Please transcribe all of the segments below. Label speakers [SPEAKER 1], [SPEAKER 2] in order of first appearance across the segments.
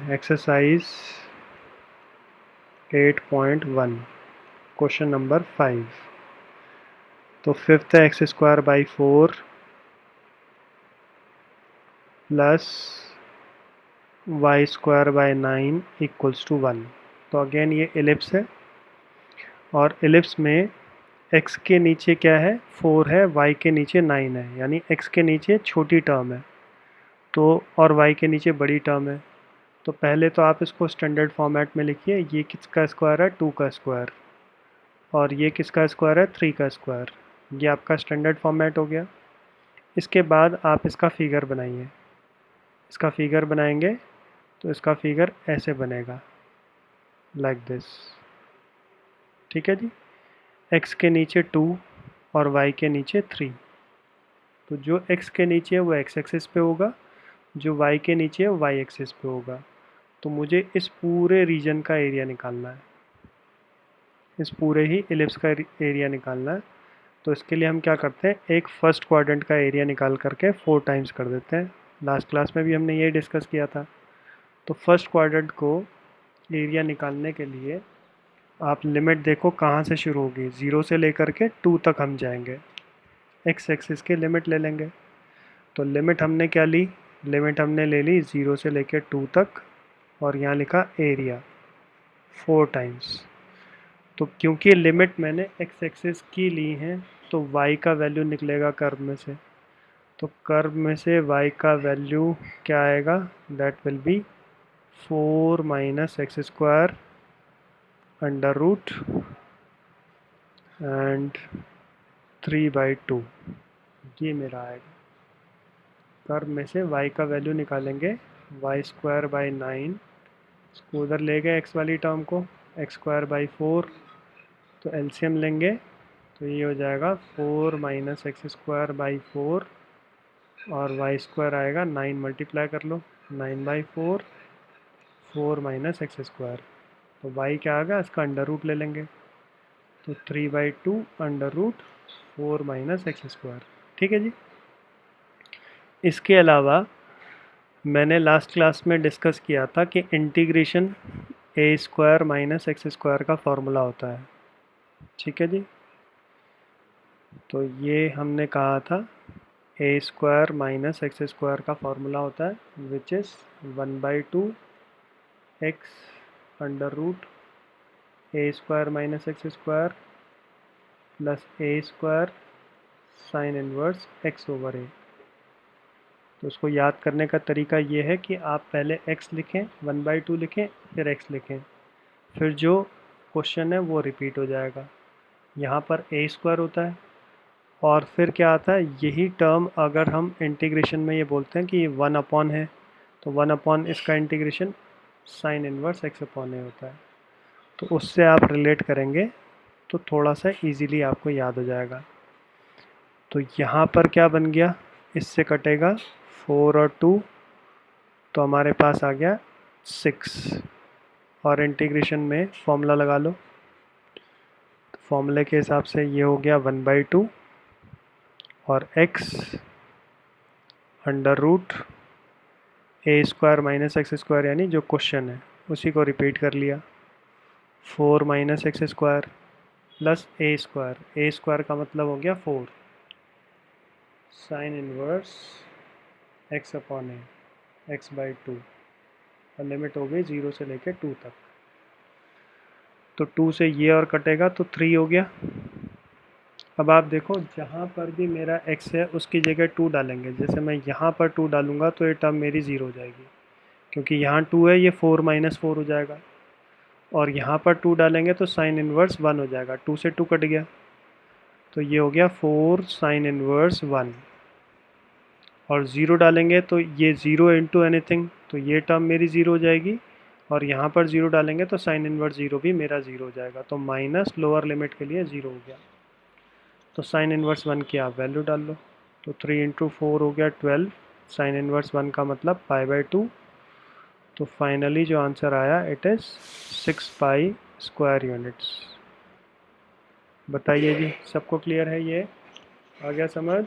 [SPEAKER 1] Exercise 8.1 question number 5। तो fifth है x square by 4 plus Y square by 9 equals to 1। तो again ये ellipse है और एलिप्स में x के नीचे क्या है 4 है, y के नीचे 9 है, यानी x के नीचे छोटी टर्म है तो और y के नीचे बड़ी टर्म है। तो पहले तो आप इसको स्टैंडर्ड फॉर्मेट में लिखिए, ये किसका स्क्वायर है 2 का स्क्वायर और ये किसका स्क्वायर है 3 का स्क्वायर। ये आपका स्टैंडर्ड फॉर्मेट हो गया। इसके बाद आप इसका फिगर बनाइए। इसका फिगर बनाएंगे तो इसका फिगर ऐसे बनेगा, लाइक दिस। ठीक है जी। x के नीचे 2 और y के नीचे 3। तो जो x के नीचे है वो x एक्सिस पे होगा, जो y के नीचे है y एक्सिस पे होगा। तो मुझे इस पूरे रीजन का एरिया निकालना है, इस पूरे ही एलिप्स का एरिया निकालना है। तो इसके लिए हम क्या करते हैं, एक फर्स्ट क्वाड्रेंट का एरिया निकाल करके 4 टाइम्स कर देते हैं। लास्ट क्लास में भी हमने ये डिस्कस किया था। तो फर्स्ट क्वाड्रेंट को एरिया निकालने के लिए आप लिमिट देखो कहाँ से शुरू होगी, 0 से लेकर के 2 तक हम जाएंगे। एक्स एक्सिस की लिमिट ले लेंगे। तो लिमिट हमने क्या ली, लिमिट हमने ले ली 0 से लेकर 2 तक और यहाँ लिखा एरिया 4 टाइम्स। तो क्योंकि लिमिट मैंने एक्स एक्सिस की ली है तो y का वैल्यू निकलेगा कर्व में से। तो कर्व में से y का वैल्यू क्या आएगा, that will be 4 minus X square under root and 3/2। ये मेरा आएगा। कर्व में से y का वैल्यू निकालेंगे, वाई स्क्वायर बाई 9, इसको उधर ले गए x वाली टर्म को, एक्स स्क्वायर बाई 4। तो एलसीएम लेंगे तो ये हो जाएगा 4 माइनस एक्स स्क्वायर बाई 4 और वाई स्क्वायर आएगा 9, मल्टीप्लाई कर लो 9/4, 4 माइनस एक्स स्क्वायर। तो वाई क्या आ गया, इसका अंडर रूट ले लेंगे तो 3/2 under root 4 minus X square. ठीक है जी। इसके अलावा मैंने लास्ट क्लास में डिस्कस किया था कि इंटीग्रेशन ए स्क्वायर माइनस एक्स स्क्वायर का फॉर्मूला होता है। ठीक है जी। तो ये हमने कहा था A square minus X square का फॉर्मूला होता है which is 1/2 X under root A square minus X square plus A square sine inverse X over A. तो उसको याद करने का तरीका ये है कि आप पहले x लिखें, 1/2 लिखें, फिर x लिखें, फिर जो क्वेश्चन है वो रिपीट हो जाएगा। यहाँ पर ए स्क्वायर होता है और फिर क्या आता है, यही टर्म अगर हम इंटीग्रेशन में ये बोलते हैं कि ये 1 अपॉन है तो 1 अपॉन इसका integration sine inverse x upon A होता है। तो उससे आप रिलेट करेंगे तो थोड़ा सा इजीली आपको याद हो जाएगा। तो यहाँ पर क्या बन गया, इससे कटेगा 4 और 2 तो हमारे पास आ गया 6 और इंटीग्रेशन में फॉर्मूला लगा लो। तो फॉर्मूले के हिसाब से ये हो गया 1/2 और x under root A square minus X square, यानी जो क्वेश्चन है उसी को रिपीट कर लिया, 4 minus X square plus A square का मतलब हो गया 4 साइन इनवर्स एक्स अपॉन ए, x/2 और लिमिट हो गई 0 से लेकर 2 तक। तो 2 से ये और कटेगा तो 3 हो गया। अब आप देखो जहाँ पर भी मेरा x है उसकी जगह 2 डालेंगे। जैसे मैं यहाँ पर 2 डालूंगा तो ये टर्म मेरी 0 हो जाएगी, क्योंकि यहाँ 2 है, ये 4 माइनस 4 हो जाएगा। और यहाँ पर 2 डालेंगे तो साइन इनवर्स 1 हो जाएगा, 2 से 2 कट गया तो ये हो गया 4 साइन इनवर्स 1। और 0 डालेंगे तो ये 0 इंटू एनीथिंग, तो ये टर्म मेरी 0 हो जाएगी। और यहाँ पर 0 डालेंगे तो साइन इनवर्स 0 भी मेरा 0 हो जाएगा। तो माइनस लोअर लिमिट के लिए 0 हो गया। तो साइन इनवर्स 1 की आप वैल्यू डाल लो। तो 3 इंटू 4 हो गया 12, साइन इनवर्स 1 का मतलब π/2। तो फाइनली जो आंसर आया it is 6 pi square units. बताइए जी, सबको क्लियर है? ये आ गया समझ?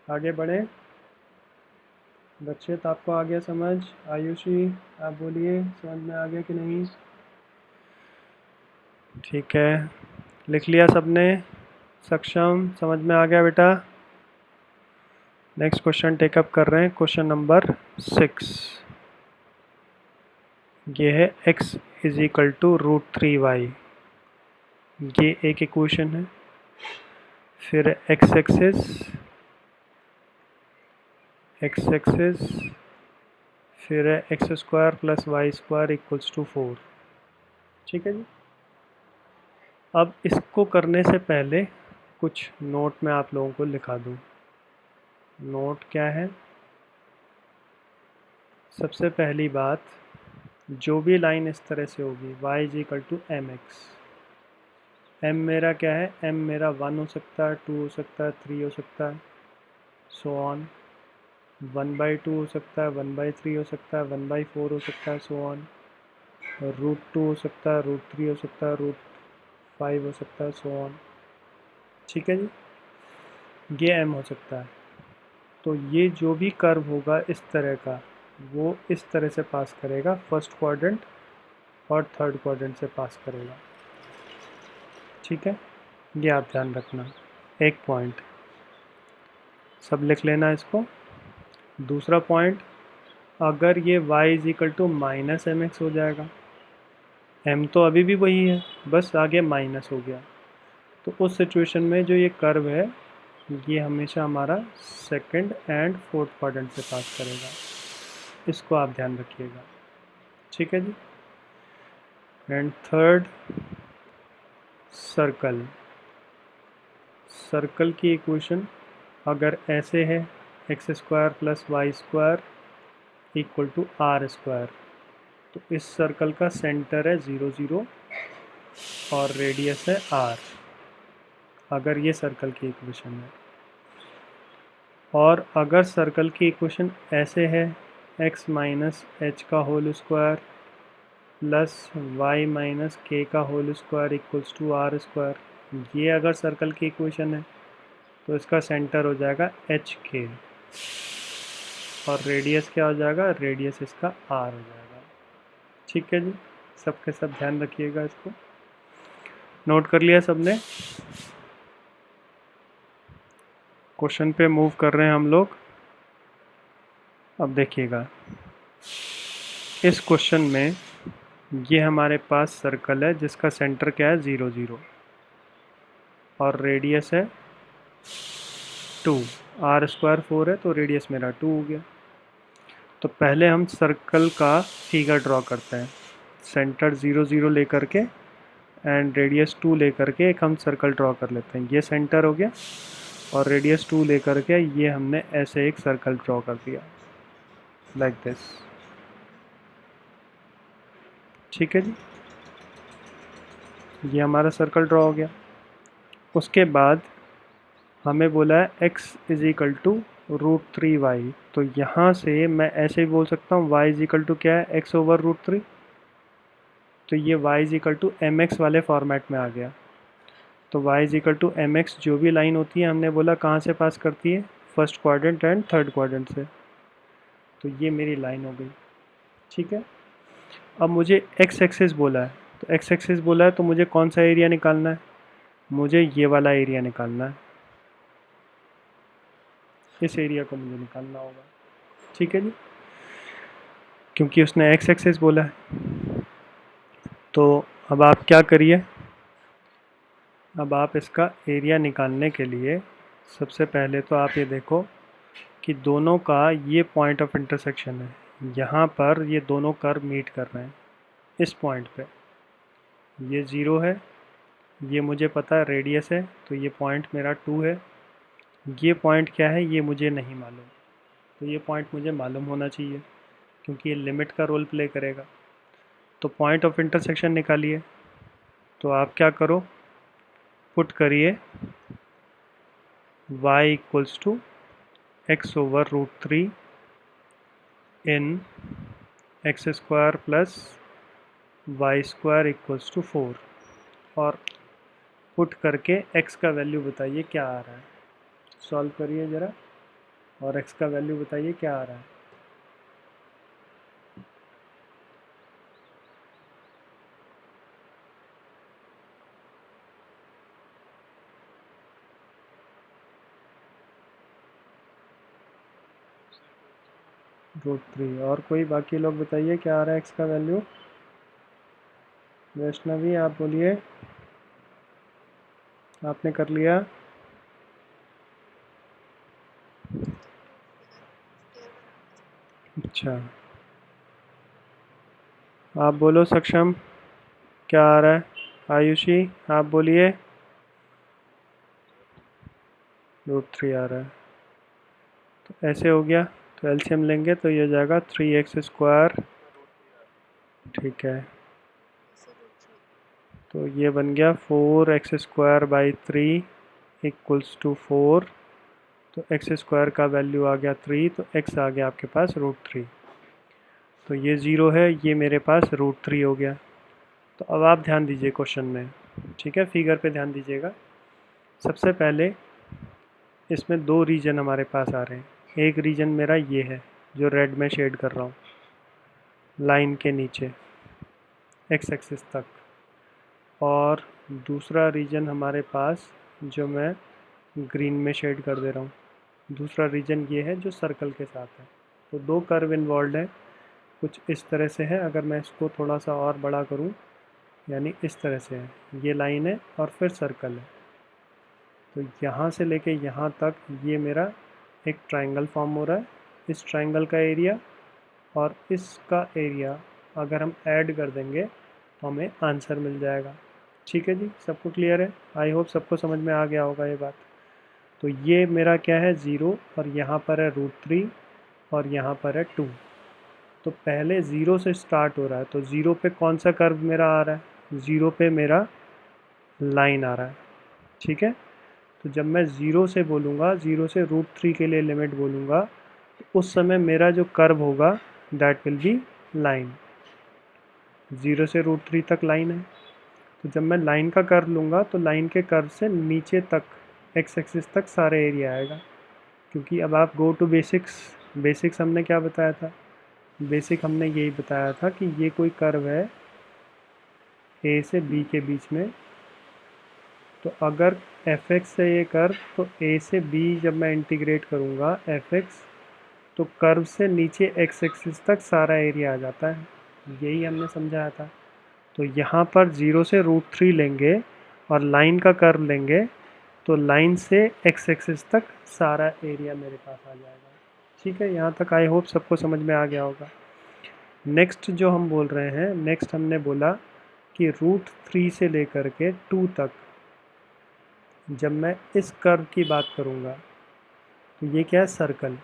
[SPEAKER 1] आगे बढ़ें। रक्षित, आपको आ गया समझ? आयुषी, आप बोलिए समझ में आ गया कि नहीं? ठीक है, लिख लिया सबने? सक्षम, समझ में आ गया बेटा? नेक्स्ट क्वेश्चन टेकअप कर रहे हैं, क्वेश्चन नंबर 6। ये है x is equal to √3y। ये एक इक्वेशन है। फिर x एक्सिस, फिर है x² + y² इक्वल्स टू 4। ठीक है जी। अब इसको करने से पहले कुछ नोट में आप लोगों को लिखा दूँ। नोट क्या है? सबसे पहली बात, जो भी लाइन इस तरह से होगी y is equal to mx, m मेरा क्या है? m मेरा 1 हो सकता है, 2 हो सकता है, 3 हो सकता है, सो ऑन। 1/2 हो सकता है, 1/3 हो सकता है, 1/4 हो सकता है, सो ऑन। √2 हो सकता है, √3 हो सकता है, √5 हो सकता है, सो ऑन। ठीक है जी, ये m हो सकता है। तो ये जो भी कर्व होगा इस तरह का, वो इस तरह से पास करेगा, फर्स्ट क्वाड्रेंट और थर्ड क्वाड्रेंट से पास करेगा। ठीक है, ये आप ध्यान रखना। एक पॉइंट, सब लिख लेना इसको। दूसरा पॉइंट, अगर ये y is equal to -mx हो जाएगा, m तो अभी भी वही है, बस आगे माइनस हो गया, तो उस सिचुएशन में जो ये कर्व है ये हमेशा हमारा सेकंड एंड फोर्थ क्वाड्रेंट से पास करेगा। इसको आप ध्यान रखिएगा। ठीक है जी। And third, circle. सर्कल की इक्वेशन अगर ऐसे है, x² + y² equal to r², तो इस सर्कल का सेंटर है 0 0 और रेडियस है r, अगर ये सर्कल की इक्वेशन है। और अगर सर्कल की इक्वेशन ऐसे है, x - h का whole square plus y - k का whole square equals to r², ये अगर सर्कल की इक्वेशन है तो इसका सेंटर हो जाएगा HK और रेडियस क्या हो जाएगा? रेडियस इसका r हो जाएगा। ठीक है जी, सबके सब ध्यान रखिएगा, इसको नोट कर लिया सबने? क्वेश्चन पे मूव कर रहे हैं हम लोग। अब देखिएगा, इस क्वेश्चन में ये हमारे पास सर्कल है जिसका सेंटर क्या है? 0 0 और रेडियस है 2, r² 4 है तो रेडियस मेरा 2 हो गया। तो पहले हम सर्कल का फिगर ड्रॉ करते हैं, सेंटर 0 0 लेकर के एंड रेडियस 2 लेकर के एक हम सर्कल ड्रॉ कर लेते हैं। ये सेंटर हो गया और रेडियस 2 लेकर के ये हमने ऐसे एक सर्कल ड्रॉ कर दिया, लाइक दिस। ठीक है जी, ये हमारा सर्कल ड्रॉ हो गया। उसके बाद हमें बोला है x is equal to √3y, तो यहाँ से मैं ऐसे ही बोल सकता हूँ y इज इक्वल टू क्या है? x over √3। तो ये y is equal to mx वाले फॉर्मेट में आ गया। तो y is equal to mx जो भी लाइन होती है हमने बोला कहाँ से पास करती है? First quadrant and third quadrant से। तो ये मेरी लाइन हो गई। ठीक है, अब मुझे x एक्सिस बोला है, तो x एक्सिस बोला है तो मुझे कौन सा एरिया निकालना है? मुझे ये वाला एरिया निकालना है, इस एरिया को मुझे निकालना होगा। ठीक है जी, क्योंकि उसने x एक्सिस बोला है। तो अब आप क्या करिए, अब आप इसका एरिया निकालने के लिए सबसे पहले तो आप ये देखो कि दोनों का ये पॉइंट ऑफ इंटरसेक्शन है, यहाँ पर ये दोनों कर्व मीट कर रहे हैं इस पॉइंट पे। ये 0 है, ये मुझे पता है रेडियस है, तो ये पॉइंट मेरा 2 है। ये पॉइंट क्या है ये मुझे नहीं मालूम, तो ये पॉइंट मुझे मालूम होना चाहिए क्योंकि ये लिमिट का रोल प्ले करेगा। तो पॉइंट ऑफ इंटरसेक्शन निकालिए। तो आप क्या करो, पुट करिए y equals to x over √3 in x² plus y² equals to 4 और पुट करके x का वैल्यू बताइए क्या आ रहा है। सॉल्व करिए ज़रा और x का वैल्यू बताइए क्या आ रहा है। √3। और कोई बाकी लोग बताइए क्या आ रहा है x का वैल्यू। वैष्णवी आप बोलिए, आपने कर लिया। अच्छा, आप बोलो सक्षम, क्या आ रहा है। आयुषी आप बोलिए। √3 आ रहा है, तो ऐसे हो गया। तो एलसीएम लेंगे तो ये हो जाएगा 3x²। ठीक है, तो ये बन गया 4x² / 3 = 4। तो x² का वैल्यू आ गया 3, तो x आ गया आपके पास √3। तो ये 0 है, ये मेरे पास √3 हो गया। तो अब आप ध्यान दीजिए क्वेश्चन में, ठीक है, फिगर पे ध्यान दीजिएगा। सबसे पहले इसमें दो रीजन हमारे पास आ रहे हैं। एक रीजन मेरा ये है जो रेड में शेड कर रहा हूँ, लाइन के नीचे एक्स एक्सिस तक। और दूसरा रीजन हमारे पास जो मैं ग्रीन में शेड कर दे रहा हूँ, दूसरा रीजन ये है जो सर्कल के साथ है। तो दो कर्व इन्वॉल्व है, कुछ इस तरह से है। अगर मैं इसको थोड़ा सा और बड़ा करूँ, यानी इस तरह से है, ये लाइन है और फिर सर्कल है। तो यहाँ से लेके यहाँ तक ये मेरा एक ट्रायंगल फॉर्म हो रहा है। इस ट्रायंगल का एरिया और इसका एरिया अगर हम ऐड कर देंगे तो हमें आंसर मिल जाएगा। ठीक है जी, सबको क्लियर है। आई होप सबको समझ में आ गया होगा ये बात। तो ये मेरा क्या है 0, और यहाँ पर है √3 और यहाँ पर है 2। तो पहले 0 से स्टार्ट हो रहा है, तो 0 पे कौन सा कर्व मेरा आ रहा है, 0 पे मेरा लाइन आ रहा है। ठीक है, तो जब मैं 0 से बोलूँगा, 0 से √3 के लिए लिमिट बोलूँगा, तो उस समय मेरा जो कर्व होगा दैट विल बी लाइन। 0 से √3 तक लाइन है। तो जब मैं लाइन का कर्व लूँगा तो लाइन के कर्व से नीचे तक एक्स एक्सिस तक सारा एरिया आएगा। क्योंकि अब आप गो टू बेसिक्स, बेसिक्स हमने क्या बताया था, बेसिक हमने यही बताया था कि ये कोई कर्व है ए से बी के बीच में। तो अगर एफ एक्स से ये कर्व, तो ए से बी जब मैं इंटीग्रेट करूँगा एफ एक्स, तो कर्व से नीचे एक्स एक्सिस तक सारा एरिया आ जाता है। यही हमने समझाया था। तो यहाँ पर 0 से √3 लेंगे और लाइन का कर्व लेंगे, तो लाइन से एक्स एक्सिस तक सारा एरिया मेरे पास आ जाएगा। ठीक है, यहाँ तक आई होप सबको समझ में आ गया होगा। नेक्स्ट जो हम बोल रहे हैं, नेक्स्ट हमने बोला कि √3 से लेकर के 2 तक जब मैं इस कर्व की बात करूँगा, तो ये क्या है सर्कल।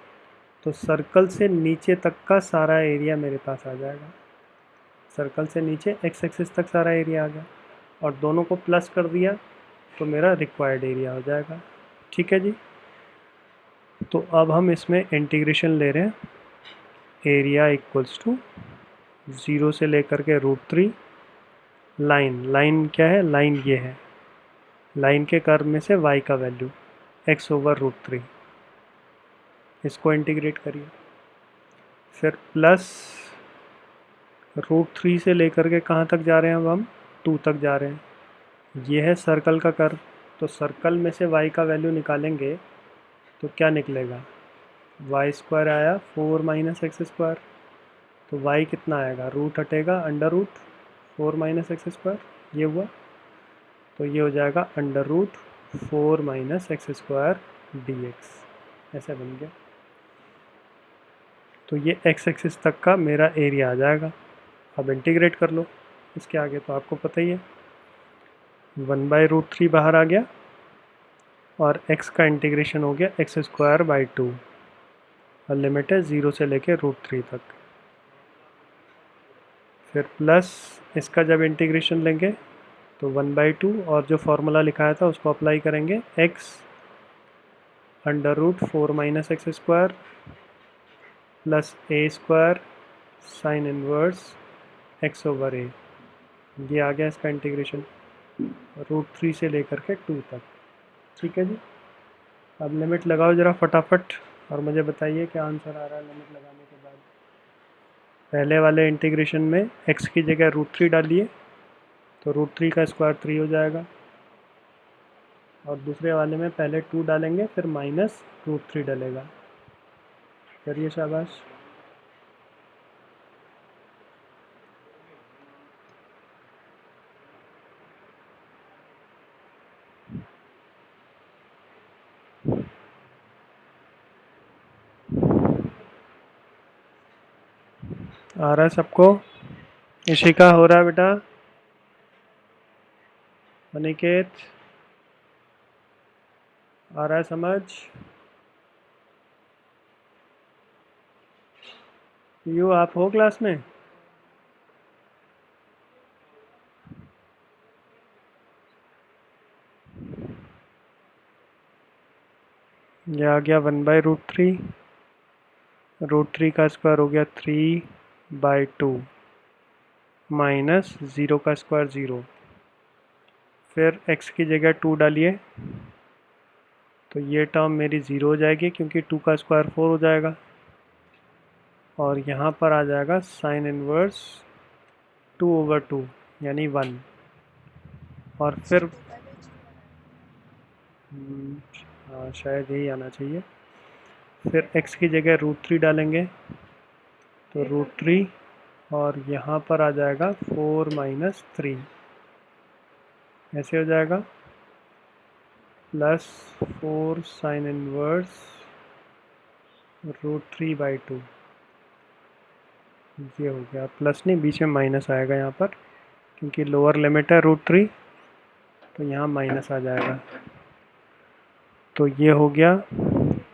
[SPEAKER 1] तो सर्कल से नीचे तक का सारा एरिया मेरे पास आ जाएगा। सर्कल से नीचे एक्स एक्सिस तक सारा एरिया आ गया, और दोनों को प्लस कर दिया तो मेरा रिक्वायर्ड एरिया हो जाएगा। ठीक है जी, तो अब हम इसमें इंटीग्रेशन ले रहे हैं। एरिया = 0 से लेकर के √3, लाइन, लाइन क्या है, लाइन ये है, लाइन के कर्व में से y का वैल्यू x/√3, इसको इंटीग्रेट करिए। फिर प्लस √3 से लेकर के कहाँ तक जा रहे हैं, अब हम 2 तक जा रहे हैं। ये है सर्कल का कर्व, तो सर्कल में से y का वैल्यू निकालेंगे तो क्या निकलेगा, y² आया 4 - x²। तो y कितना आएगा, रूट हटेगा, √4 - x², ये हुआ। तो ये हो जाएगा √4 - x² dx, ऐसा बन गया। तो ये x एक्सिस तक का मेरा एरिया आ जाएगा। अब इंटीग्रेट कर लो इसके आगे, तो आपको पता ही है 1/√3 बाहर आ गया, और x का इंटीग्रेशन हो गया x² / 2, और लिमिट है 0 से लेके √3 तक। फिर प्लस इसका जब इंटीग्रेशन लेंगे तो 1/2, और जो फॉर्मूला लिखाया था उसको अप्लाई करेंगे, x √4 - x² plus a² sine inverse x/a। ये आ गया इसका इंटीग्रेशन √3 से लेकर के 2 तक। ठीक है जी, अब लिमिट लगाओ ज़रा फटाफट और मुझे बताइए क्या आंसर आ रहा है लिमिट लगाने के बाद। पहले वाले इंटीग्रेशन में x की जगह √3 डालिए, तो √3 का स्क्वायर 3 हो जाएगा। और दूसरे वाले में पहले 2 डालेंगे, फिर -√3 डलेगा। करिए शाबाश। आ रहा है सबको? इशिका हो रहा है बेटा? अनिकेत आ रहा है समझ? यू आप हो क्लास में? ये आ गया 1/√3। √3 का स्क्वायर हो गया 3/2 माइनस 0 का स्क्वायर 0। फिर x की जगह 2 डालिए तो ये टर्म मेरी 0 हो जाएगी क्योंकि 2 का स्क्वायर 4 हो जाएगा। और यहाँ पर आ जाएगा साइन इनवर्स 2/2 यानी 1। और फिर हाँ शायद यही आना चाहिए। फिर x की जगह √3 डालेंगे तो √3 और यहाँ पर आ जाएगा 4 माइनस 3 ऐसे हो जाएगा प्लस 4 साइन इनवर्स √3/2। ये हो गया प्लस नहीं, बीच में माइनस आएगा यहाँ पर क्योंकि लोअर लिमिट है √3 तो यहाँ माइनस आ जाएगा। तो ये हो गया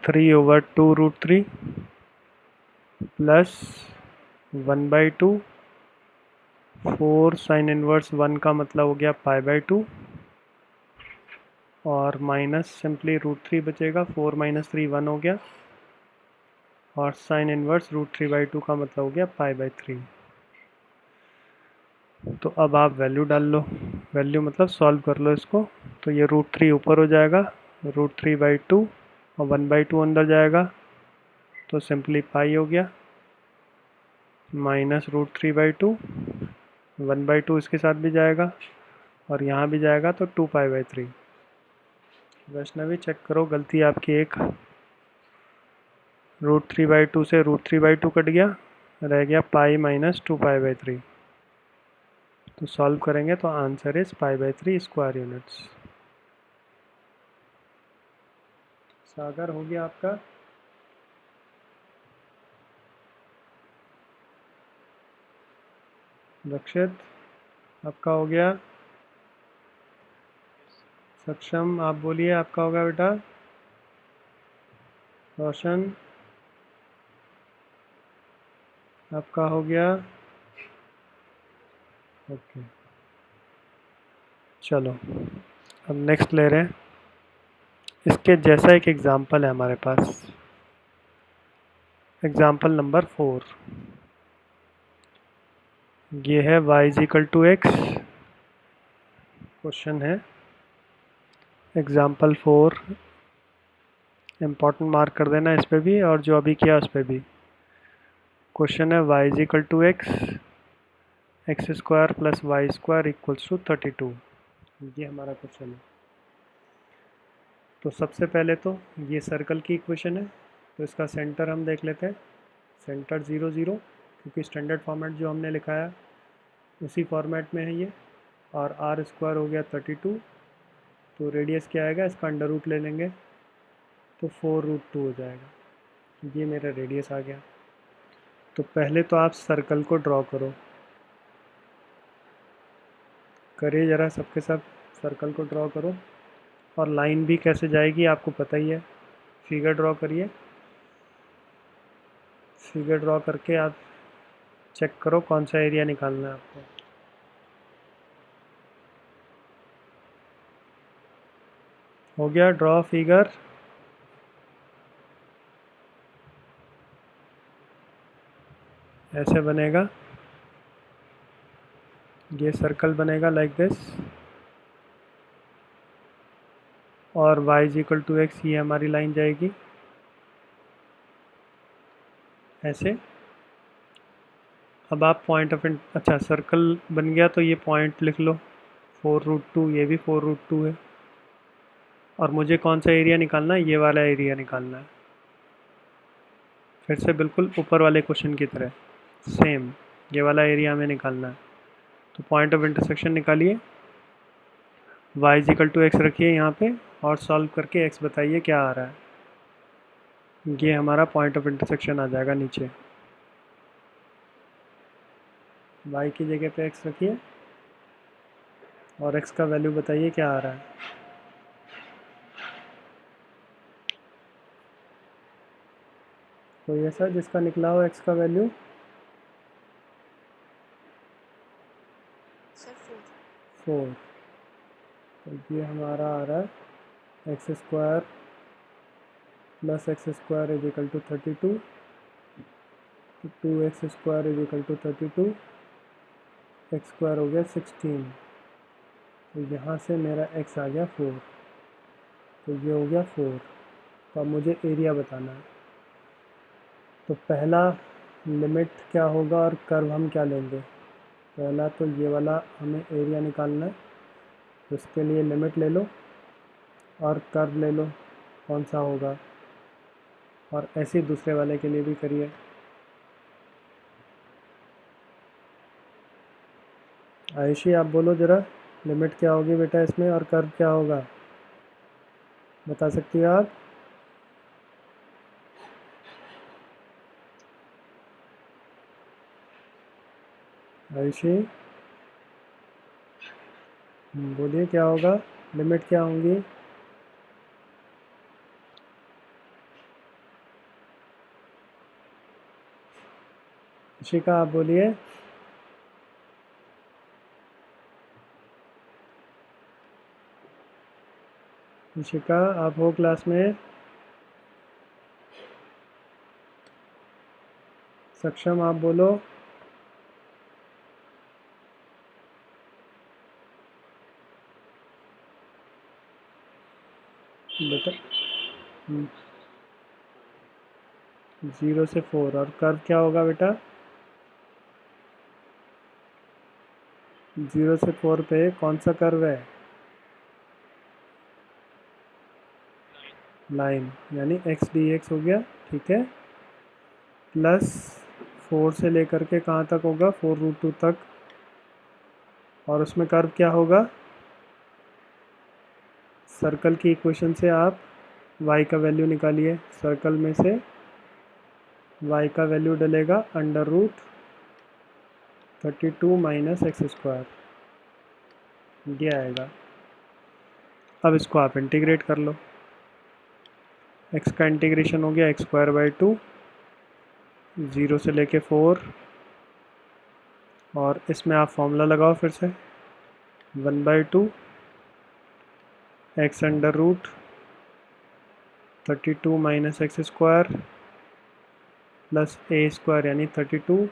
[SPEAKER 1] 3/2 √3 प्लस 1/2 4 साइन इनवर्स 1 का मतलब हो गया π/2 और माइनस सिंपली √3 बचेगा। 4 माइनस 3 1 हो गया और साइन इनवर्स √3/2 का मतलब हो गया π/3। तो अब आप वैल्यू डाल लो, वैल्यू मतलब सॉल्व कर लो इसको। तो ये √3 ऊपर हो जाएगा, √3/2 और 1/2 अंदर जाएगा तो सिंपली पाई हो गया माइनस √3/2। 1/2 इसके साथ भी जाएगा और यहाँ भी जाएगा तो 2π/3। वैष्णवी चेक करो, गलती आपकी एक, √3/2 से √3/2 कट गया, रह गया पाई माइनस 2π/3। तो सॉल्व करेंगे तो आंसर इज π/3 स्क्वायर यूनिट्स। सागर हो गया आपका? रक्षित आपका हो गया? सक्षम आप बोलिए आपका होगा बेटा? रोशन आपका हो गया? ओके चलो अब नेक्स्ट ले रहे हैं। इसके जैसा एक एग्जाम्पल है हमारे पास, एग्जाम्पल नंबर 4। ये है y is equal to X. Question है एग्जाम्पल 4, इम्पोर्टेंट मार्क कर देना इस पे भी और जो अभी किया उस पे भी। क्वेश्चन है y is equal to x square plus Y square equals to 32। ये हमारा क्वेश्चन है। तो सबसे पहले तो ये सर्कल की इक्वेशन है तो इसका सेंटर हम देख लेते हैं। सेंटर 0 0 क्योंकि स्टैंडर्ड फॉर्मेट जो हमने लिखा है उसी फॉर्मेट में है ये। और आर स्क्वायर हो गया 32 तो रेडियस क्या आएगा, इसका अंडर रूट ले लेंगे तो 4√2 हो जाएगा। ये मेरा रेडियस आ गया। तो पहले तो आप सर्कल को ड्रॉ करो, करिए ज़रा सबके सब सर्कल को ड्रॉ करो। और लाइन भी कैसे जाएगी आपको पता ही है। फिगर ड्रॉ करिए, फिगर ड्रॉ करके आप चेक करो कौन सा एरिया निकालना है आपको। हो गया ड्रॉ फिगर? ऐसे बनेगा, ये सर्कल बनेगा लाइक दिस और y is equal to x, ये हमारी लाइन जाएगी ऐसे। अब आप पॉइंट ऑफ अच्छा सर्कल बन गया तो ये पॉइंट लिख लो 4√2, ये भी 4√2 है। और मुझे कौन सा एरिया निकालना है, ये वाला एरिया निकालना है। फिर से बिल्कुल ऊपर वाले क्वेश्चन की तरह सेम ये वाला एरिया हमें निकालना है। तो पॉइंट ऑफ इंटरसेक्शन निकालिए, y is equal to x रखिए यहाँ पे और सॉल्व करके x बताइए क्या आ रहा है। ये हमारा पॉइंट ऑफ इंटरसेक्शन आ जाएगा नीचे। y की जगह पे x रखिए और x का वैल्यू बताइए क्या आ रहा है। कोई ऐसा जिसका निकला हो x का वैल्यू?
[SPEAKER 2] सर 4।
[SPEAKER 1] 4। तो ये हमारा आ रहा है x square plus x square is equal to 32। तो 2x square is equal to 32, x square हो गया 16। तो यहाँ से मेरा x आ गया 4। तो ये हो गया 4। तो अब मुझे एरिया बताना है। तो पहला लिमिट क्या होगा और कर्व हम क्या लेंगे? पहला तो ये वाला हमें एरिया निकालना है, तो इसके लिए लिमिट ले लो और कर्व ले लो कौन सा होगा, और ऐसे ही दूसरे वाले के लिए भी करिए। आयुषी आप बोलो ज़रा, लिमिट क्या होगी बेटा इसमें और कर्व क्या होगा, बता सकती हो आप? आयुषी बोलिए क्या होगा, लिमिट क्या होंगी? इशिका आप बोलिए। इशिका आप हो क्लास में? सक्षम आप बोलो। बेटा 0 से 4, और कर्व क्या होगा बेटा? 0 से 4 पे कौन सा कर्व है? लाइन, यानी एक्स डी एक्स हो गया, ठीक है। प्लस 4 से लेकर के कहाँ तक होगा? 4√2 तक। और उसमें कर्व क्या होगा? सर्कल की इक्वेशन से आप y का वैल्यू निकालिए। सर्कल में से y का वैल्यू डलेगा √32 माइनस एक्स स्क्वायर, ये आएगा। अब इसको आप इंटीग्रेट कर लो। x का इंटीग्रेशन हो गया x²/2, 0 से लेके 4, और इसमें आप फॉर्मूला लगाओ फिर से, 1/2 x√32 minus X square plus a square यानी 32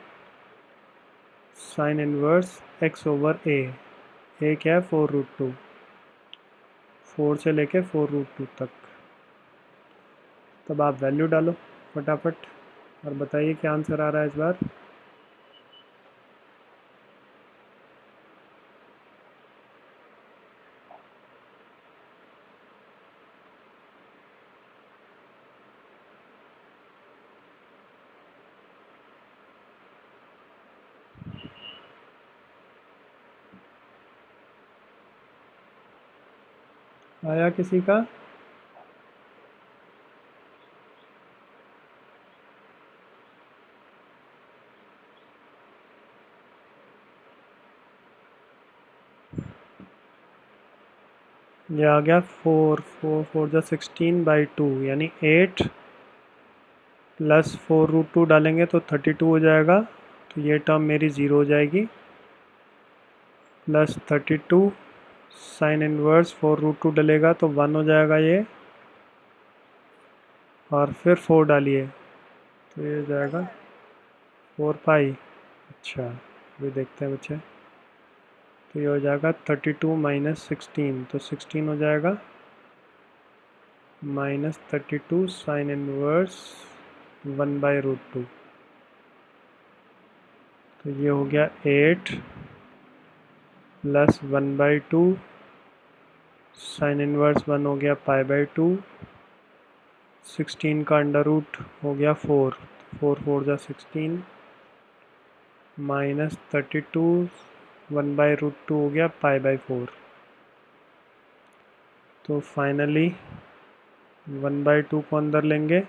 [SPEAKER 1] साइन इनवर्स x/a। a क्या है? 4√2, 4 से लेके 4√2 तक। तब आप वैल्यू डालो फटाफट और बताइए क्या आंसर आ रहा है इस बार। आया किसी का? ये आ गया 4 4 4 16/2 यानी 8 प्लस 4√2 डालेंगे तो 32 हो जाएगा। तो ये टर्म मेरी 0 हो जाएगी, प्लस 32 साइन इनवर्स 4√2 डलेगा तो 1 हो जाएगा ये, और फिर 4 डालिए तो ये हो जाएगा 4 पाई। अच्छा अभी देखते हैं बच्चे। तो ये हो जाएगा 32 माइनस 16, तो 16 हो जाएगा, माइनस 32 साइन इनवर्स 1/√2। तो ये हो गया 8 प्लस 1/2 साइन इनवर्स 1 हो गया π/2, 16 का अंडर रूट हो गया 4, 4 4 जा 16, माइनस 32 1/√2 हो गया π/4। तो फाइनली 1/2 को अंदर लेंगे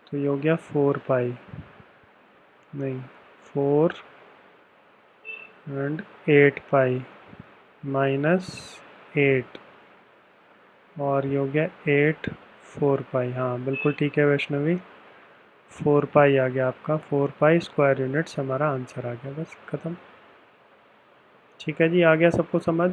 [SPEAKER 1] तो ये हो गया 4 पाई, नहीं 4 एंड 8 पाई माइनस 8, और ये हो गया 8 4 पाई। हाँ बिल्कुल ठीक है वैष्णवी, 4 पाई आ गया आपका, 4 पाई स्क्वायर यूनिट्स हमारा आंसर आ गया, बस खत्म। ठीक है जी, आ गया सबको समझ।